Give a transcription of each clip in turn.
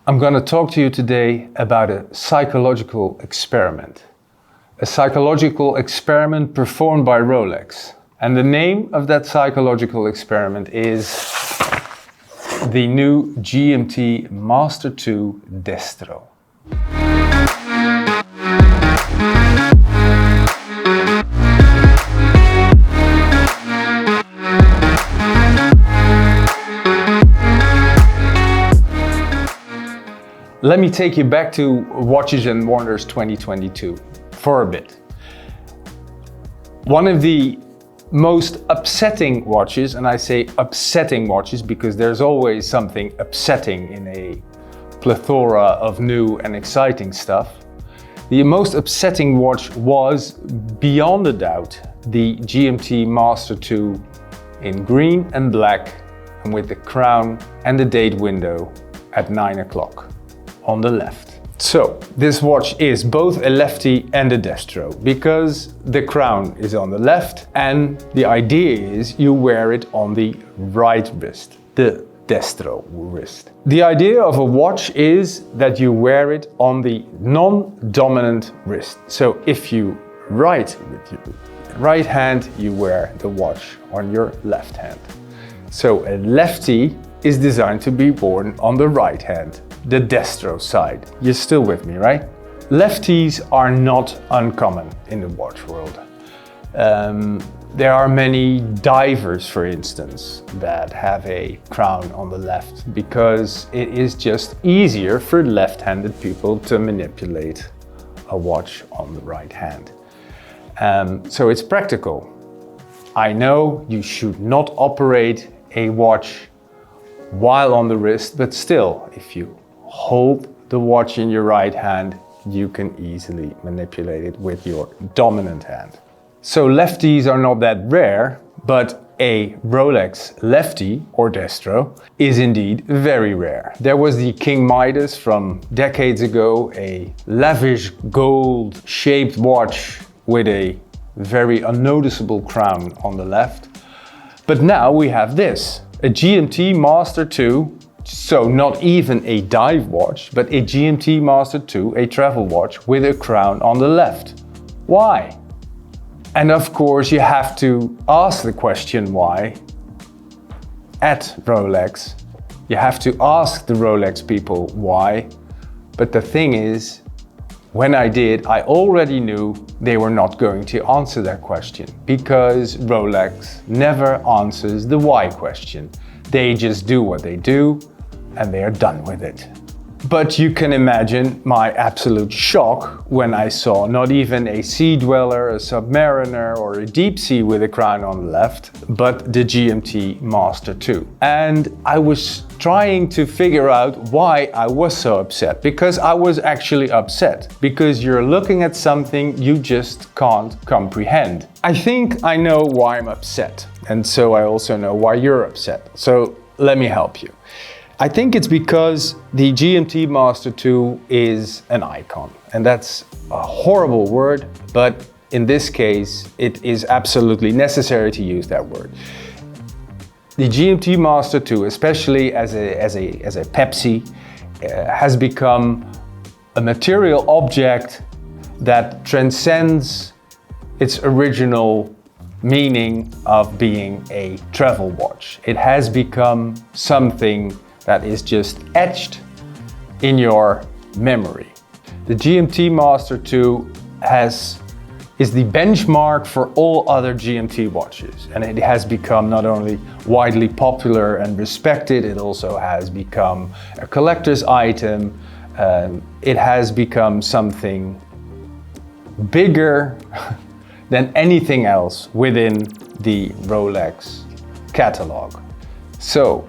I'm going to talk to you today about a psychological experiment. A psychological experiment performed by Rolex. And the name of that psychological experiment is the new GMT Master 2 Destro. Let me take you back to Watches and Wonders 2022 for a bit. One of the most upsetting watches, and I say upsetting watches because there's always something upsetting in a plethora of new and exciting stuff. The most upsetting watch was, beyond a doubt, the GMT Master 2 in green and black and with the crown and the date window at 9 o'clock. On the left. So this watch is both a lefty and a destro because the crown is on the left and the idea is you wear it on the right wrist, the destro wrist. The idea of a watch is that you wear it on the non-dominant wrist. So if you write with your right hand, you wear the watch on your left hand. So a lefty is designed to be worn on the right hand, the destro side. You're still with me, right? Lefties are not uncommon in the watch world. There are many divers, for instance, that have a crown on the left because it is just easier for left-handed people to manipulate a watch on the right hand. So it's practical. I know you should not operate a watch while on the wrist, but still, if you hold the watch in your right hand, you can easily manipulate it with your dominant hand. So lefties are not that rare, but a Rolex lefty or destro is indeed very rare. There was the King Midas from decades ago, a lavish gold shaped watch with a very unnoticeable crown on the left. But now we have this. A GMT Master 2, so not even a dive watch, but a GMT Master 2, a travel watch with a crown on the left. Why? And of course you have to ask the question why at Rolex. You have to ask the Rolex people why. But the thing is, when I did, I already knew they were not going to answer that question because Rolex never answers the why question. They just do what they do and they are done with it. But you can imagine my absolute shock when I saw not even a sea dweller, a submariner or a deep sea with a crown on the left, but the GMT Master 2. And I was trying to figure out why I was so upset, because I was actually upset, because you're looking at something you just can't comprehend. I think I know why I'm upset, and so I also know why you're upset. So let me help you. I think it's because the GMT Master 2 is an icon, and that's a horrible word, but in this case, it is absolutely necessary to use that word. The GMT Master 2, especially as a Pepsi, has become a material object that transcends its original meaning of being a travel watch. It has become something that is just etched in your memory. The GMT Master 2 is the benchmark for all other GMT watches, and it has become not only widely popular and respected, it also has become a collector's item. It has become something bigger than anything else within the Rolex catalog. So,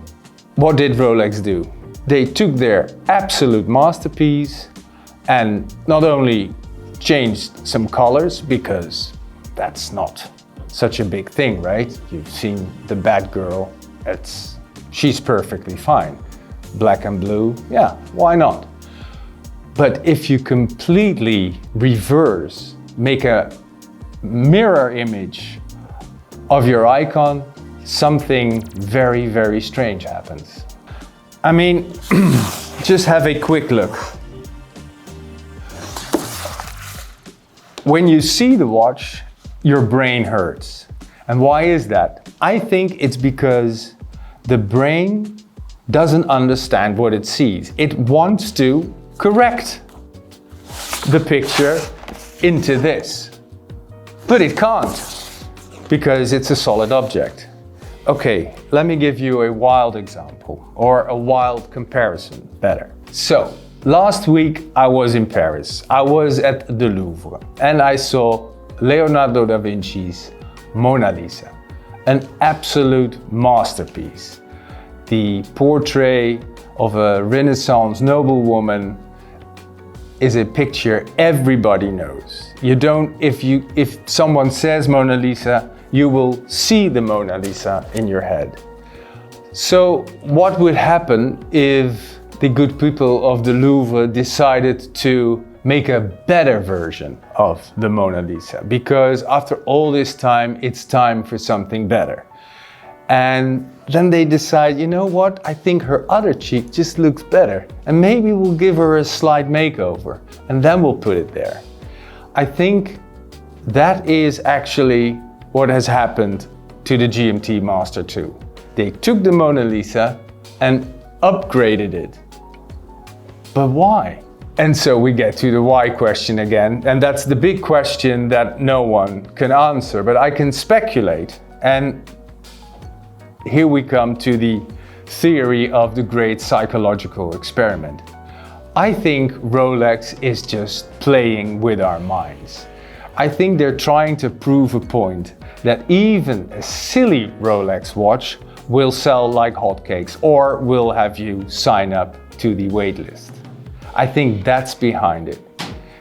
what did Rolex do? They took their absolute masterpiece and not only changed some colors, because that's not such a big thing, right? You've seen the bad girl, she's perfectly fine. Black and blue, yeah, why not? But if you completely reverse, make a mirror image of your icon, something very, very strange happens. I mean, Just have a quick look. When you see the watch, your brain hurts. And why is that? I think it's because the brain doesn't understand what it sees. It wants to correct the picture into this, but it can't because it's a solid object. Okay, let me give you a wild example, or a wild comparison, better. So, last week I was in Paris. I was at the Louvre and I saw Leonardo da Vinci's Mona Lisa, an absolute masterpiece. The portrait of a Renaissance noblewoman is a picture everybody knows. If someone says Mona Lisa, you will see the Mona Lisa in your head. So what would happen if the good people of the Louvre decided to make a better version of the Mona Lisa? Because after all this time, it's time for something better. And then they decide, you know what, I think her other cheek just looks better. And maybe we'll give her a slight makeover and then we'll put it there. I think that is actually what has happened to the GMT Master 2. They took the Mona Lisa and upgraded it. But why? And so we get to the why question again, and that's the big question that no one can answer, but I can speculate. And here we come to the theory of the great psychological experiment. I think Rolex is just playing with our minds. I think they're trying to prove a point that even a silly Rolex watch will sell like hotcakes or will have you sign up to the waitlist. I think that's behind it.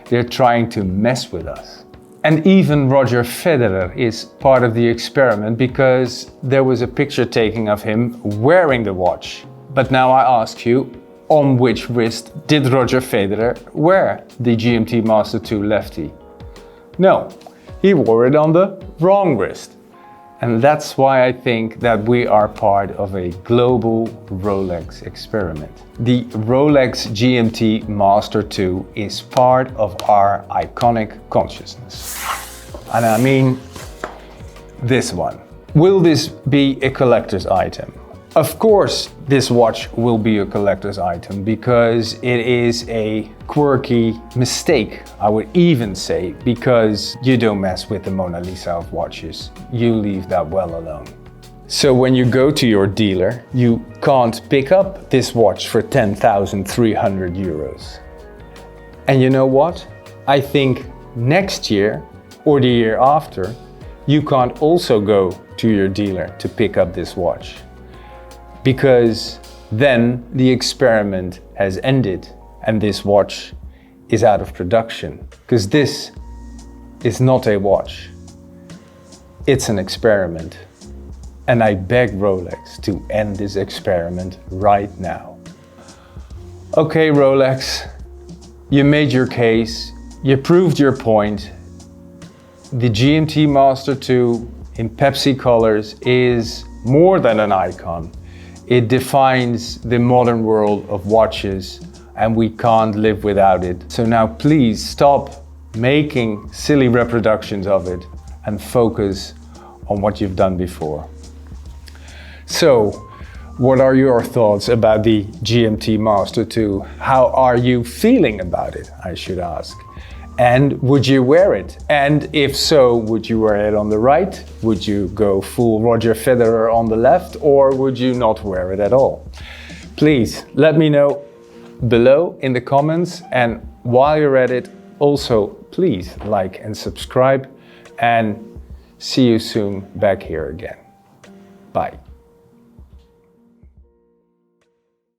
They're trying to mess with us. And even Roger Federer is part of the experiment because there was a picture taken of him wearing the watch. But now I ask you, on which wrist did Roger Federer wear the GMT Master 2 Lefty? No, he wore it on the wrong wrist. And that's why I think that we are part of a global Rolex experiment. The Rolex GMT Master 2 is part of our iconic consciousness. And I mean this one. Will this be a collector's item? Of course, this watch will be a collector's item because it is a quirky mistake, I would even say, because you don't mess with the Mona Lisa of watches. You leave that well alone. So when you go to your dealer, you can't pick up this watch for 10,300 euros. And you know what? I think next year or the year after, you can't also go to your dealer to pick up this watch. Because then the experiment has ended and this watch is out of production. Because this is not a watch, it's an experiment. And I beg Rolex to end this experiment right now. Okay, Rolex, you made your case, you proved your point. The GMT Master 2 in Pepsi colors is more than an icon. It defines the modern world of watches and we can't live without it. So now please stop making silly reproductions of it and focus on what you've done before. So, what are your thoughts about the GMT Master 2? How are you feeling about it, I should ask? And would you wear it? And if so, would you wear it on the right? Would you go full Roger Federer on the left? Or would you not wear it at all? Please let me know below in the comments. And while you're at it, also please like and subscribe. And see you soon back here again. Bye.